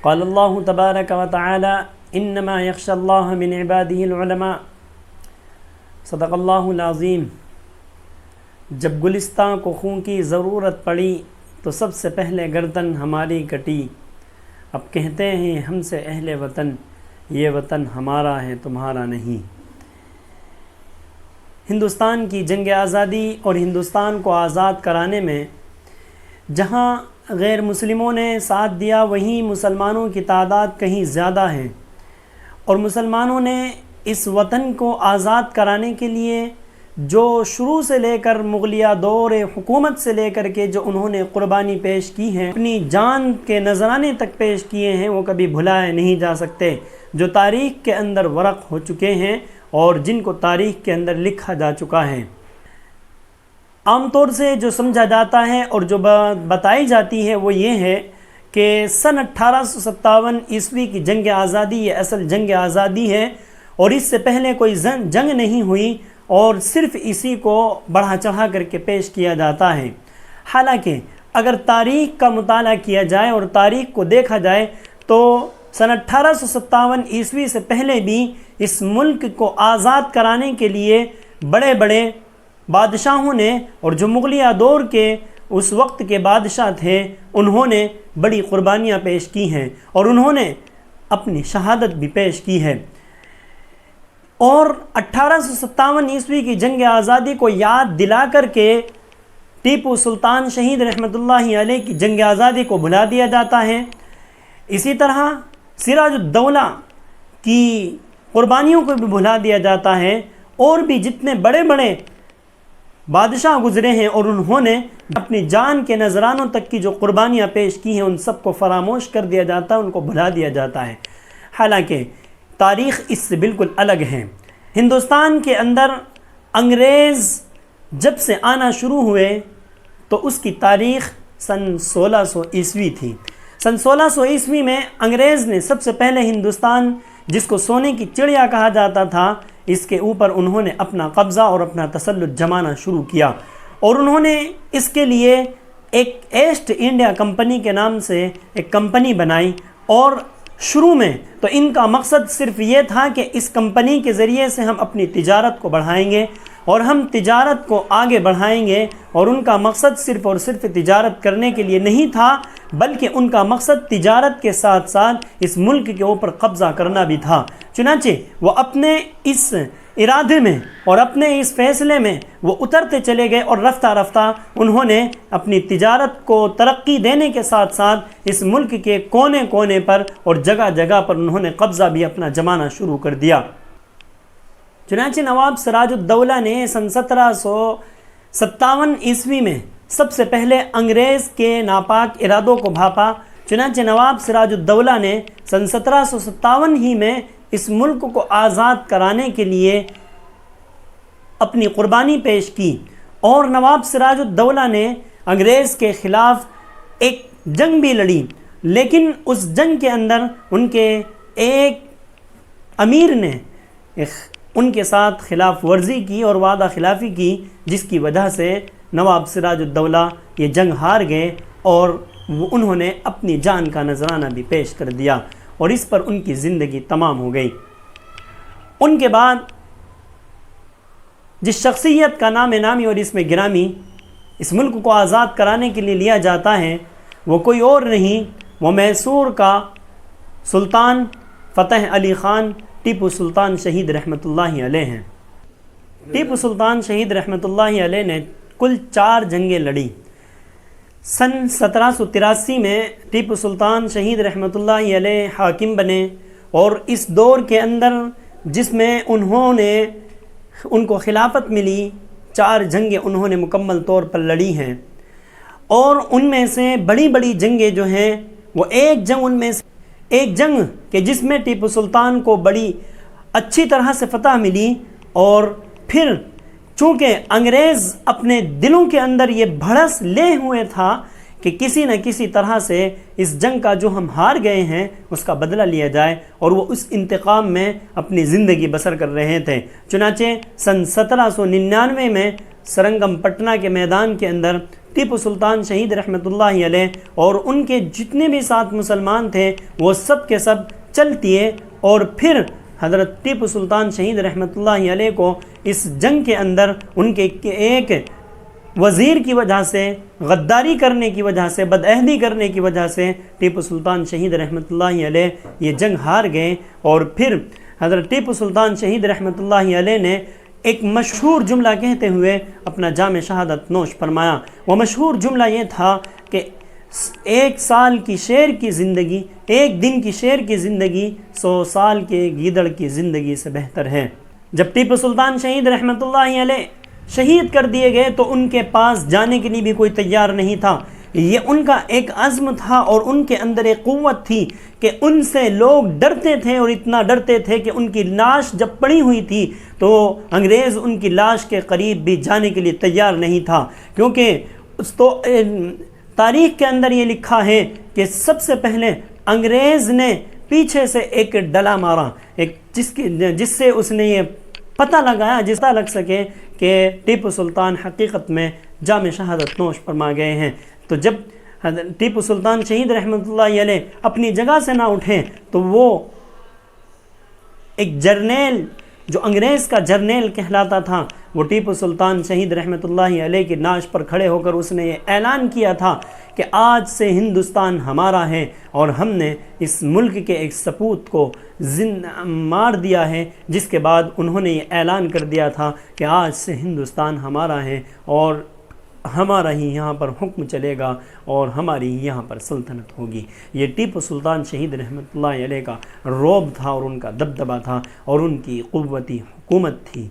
قال اللہ تبارک و تعالی انما یخشی اللہ من عباده العلماء، صدق اللہ العظیم۔ جب گلستان کو خون کی ضرورت پڑی تو سب سے پہلے گردن ہماری کٹی، اب کہتے ہیں ہم سے اہل وطن، یہ وطن ہمارا ہے تمہارا نہیں۔ ہندوستان کی جنگ آزادی اور ہندوستان کو آزاد کرانے میں جہاں غیر مسلموں نے ساتھ دیا، وہیں مسلمانوں کی تعداد کہیں زیادہ ہے، اور مسلمانوں نے اس وطن کو آزاد کرانے کے لیے جو شروع سے لے کر مغلیہ دور حکومت سے لے کر کے جو انہوں نے قربانی پیش کی ہے، اپنی جان کے نذرانے تک پیش کیے ہیں، وہ کبھی بھلائے نہیں جا سکتے، جو تاریخ کے اندر ورق ہو چکے ہیں اور جن کو تاریخ کے اندر لکھا جا چکا ہے۔ عام طور سے جو سمجھا جاتا ہے اور جو بتائی جاتی ہے وہ یہ ہے کہ سن 1857 عیسوی کی جنگ آزادی یہ اصل جنگ آزادی ہے، اور اس سے پہلے کوئی جنگ نہیں ہوئی، اور صرف اسی کو بڑھا چڑھا کر کے پیش کیا جاتا ہے۔ حالانکہ اگر تاریخ کا مطالعہ کیا جائے اور تاریخ کو دیکھا جائے تو سن 1857 عیسوی سے پہلے بھی اس ملک کو آزاد کرانے کے لیے بڑے بڑے بادشاہوں نے، اور جو مغلیہ دور کے اس وقت کے بادشاہ تھے، انہوں نے بڑی قربانیاں پیش کی ہیں اور انہوں نے اپنی شہادت بھی پیش کی ہے۔ اور 1857 عیسوی کی جنگ آزادی کو یاد دلا کر کے ٹیپو سلطان شہید رحمۃ اللہ علیہ کی جنگ آزادی کو بھلا دیا جاتا ہے۔ اسی طرح سراج الدولہ کی قربانیوں کو بھی بھلا دیا جاتا ہے، اور بھی جتنے بڑے بڑے بادشاہ گزرے ہیں اور انہوں نے اپنی جان کے نذرانوں تک کی جو قربانیاں پیش کی ہیں ان سب کو فراموش کر دیا جاتا ہے، ان کو بھلا دیا جاتا ہے۔ حالانکہ تاریخ اس سے بالکل الگ ہے۔ ہندوستان کے اندر انگریز جب سے آنا شروع ہوئے تو اس کی تاریخ سن 1600 عیسوی تھی۔ سن 1600 عیسوی میں انگریز نے سب سے پہلے ہندوستان، جس کو سونے کی چڑیا کہا جاتا تھا، اس کے اوپر انہوں نے اپنا قبضہ اور اپنا تسلط جمانا شروع کیا، اور انہوں نے اس کے لیے ایک ایسٹ انڈیا کمپنی کے نام سے ایک کمپنی بنائی، اور شروع میں تو ان کا مقصد صرف یہ تھا کہ اس کمپنی کے ذریعے سے ہم اپنی تجارت کو بڑھائیں گے اور ہم تجارت کو آگے بڑھائیں گے، اور ان کا مقصد صرف اور صرف تجارت کرنے کے لیے نہیں تھا، بلکہ ان کا مقصد تجارت کے ساتھ ساتھ اس ملک کے اوپر قبضہ کرنا بھی تھا۔ چنانچہ وہ اپنے اس ارادے میں اور اپنے اس فیصلے میں وہ اترتے چلے گئے، اور رفتہ رفتہ انہوں نے اپنی تجارت کو ترقی دینے کے ساتھ ساتھ اس ملک کے کونے کونے پر اور جگہ جگہ پر انہوں نے قبضہ بھی اپنا جمانا شروع کر دیا۔ چنانچہ نواب سراج الدولہ نے سن 1757 عیسوی میں سب سے پہلے انگریز کے ناپاک ارادوں کو بھاپا۔ چنانچہ نواب سراج الدولہ نے سن 1757 ہی میں اس ملک کو آزاد کرانے کے لیے اپنی قربانی پیش کی، اور نواب سراج الدولہ نے انگریز کے خلاف ایک جنگ بھی لڑی، لیکن اس جنگ کے اندر ان کے ایک امیر نے ان کے ساتھ خلاف ورزی کی اور وعدہ خلافی کی، جس کی وجہ سے نواب سراج الدولہ یہ جنگ ہار گئے، اور انہوں نے اپنی جان کا نذرانہ بھی پیش کر دیا، اور اس پر ان کی زندگی تمام ہو گئی۔ ان کے بعد جس شخصیت کا نام نامی اور اس میں گرامی اس ملک کو آزاد کرانے کے لیے لیا جاتا ہے، وہ کوئی اور نہیں، وہ میسور کا سلطان فتح علی خان ٹیپو سلطان شہید رحمۃ اللہ علیہ ہیں۔ ٹیپو سلطان شہید رحمۃ اللہ علیہ نے کل 4 جنگیں لڑی۔ سن 1783 میں ٹیپو سلطان شہید رحمۃ اللہ علیہ حاکم بنے، اور اس دور کے اندر جس میں ان کو خلافت ملی، 4 جنگیں انہوں نے مکمل طور پر لڑی ہیں، اور ان میں سے بڑی بڑی جنگیں جو ہیں وہ ایک جنگ کہ جس میں ٹیپو سلطان کو بڑی اچھی طرح سے فتح ملی، اور پھر چونکہ انگریز اپنے دلوں کے اندر یہ بھڑس لے ہوئے تھا کہ کسی نہ کسی طرح سے اس جنگ کا جو ہم ہار گئے ہیں اس کا بدلہ لیا جائے، اور وہ اس انتقام میں اپنی زندگی بسر کر رہے تھے۔ چنانچہ سن 1799 میں سرنگم پٹنہ کے میدان کے اندر ٹیپو سلطان شہید رحمۃ اللہ علیہ اور ان کے جتنے بھی ساتھ مسلمان تھے وہ سب کے سب چل دیے، اور پھر حضرت ٹیپو سلطان شہید رحمۃ اللہ علیہ کو اس جنگ کے اندر ان کے ایک وزیر کی وجہ سے، غداری کرنے کی وجہ سے، بدعہدی کرنے کی وجہ سے ٹیپو سلطان شہید رحمۃ اللہ علیہ یہ جنگ ہار گئے۔ اور پھر حضرت ٹیپو سلطان شہید رحمۃ اللہ علیہ نے ایک مشہور جملہ کہتے ہوئے اپنا جام شہادت نوش فرمایا۔ وہ مشہور جملہ یہ تھا کہ ایک سال کی شیر کی زندگی، ایک دن کی شیر کی زندگی 100 سال کے گیدڑ کی زندگی سے بہتر ہے۔ جب ٹیپو سلطان شہید رحمۃ اللہ علیہ شہید کر دیے گئے تو ان کے پاس جانے کے لیے بھی کوئی تیار نہیں تھا۔ یہ ان کا ایک عزم تھا اور ان کے اندر ایک قوت تھی کہ ان سے لوگ ڈرتے تھے، اور اتنا ڈرتے تھے کہ ان کی لاش جب پڑی ہوئی تھی تو انگریز ان کی لاش کے قریب بھی جانے کے لیے تیار نہیں تھا، کیونکہ تاریخ کے اندر یہ لکھا ہے کہ سب سے پہلے انگریز نے پیچھے سے ایک ڈلا مارا، جس سے اس نے یہ پتہ لگایا، جس طرح لگ سکے کہ ٹیپو سلطان حقیقت میں جام شہادت نوش فرما گئے ہیں۔ تو جب ٹیپو سلطان شہید رحمۃ اللہ علیہ اپنی جگہ سے نہ اٹھیں تو وہ ایک جرنیل جو انگریز کا جرنیل کہلاتا تھا، وہ ٹیپو سلطان شہید رحمۃ اللہ علیہ کی نعش پر کھڑے ہو کر اس نے یہ اعلان کیا تھا کہ آج سے ہندوستان ہمارا ہے، اور ہم نے اس ملک کے ایک سپوت کو مار دیا ہے، جس کے بعد انہوں نے یہ اعلان کر دیا تھا کہ آج سے ہندوستان ہمارا ہے، اور ہمارا ہی یہاں پر حکم چلے گا، اور ہماری ہی یہاں پر سلطنت ہوگی۔ یہ ٹیپو سلطان شہید رحمۃ اللہ علیہ کا رعب تھا، اور ان کا دبدبہ تھا، اور ان کی قوتی حکومت تھی۔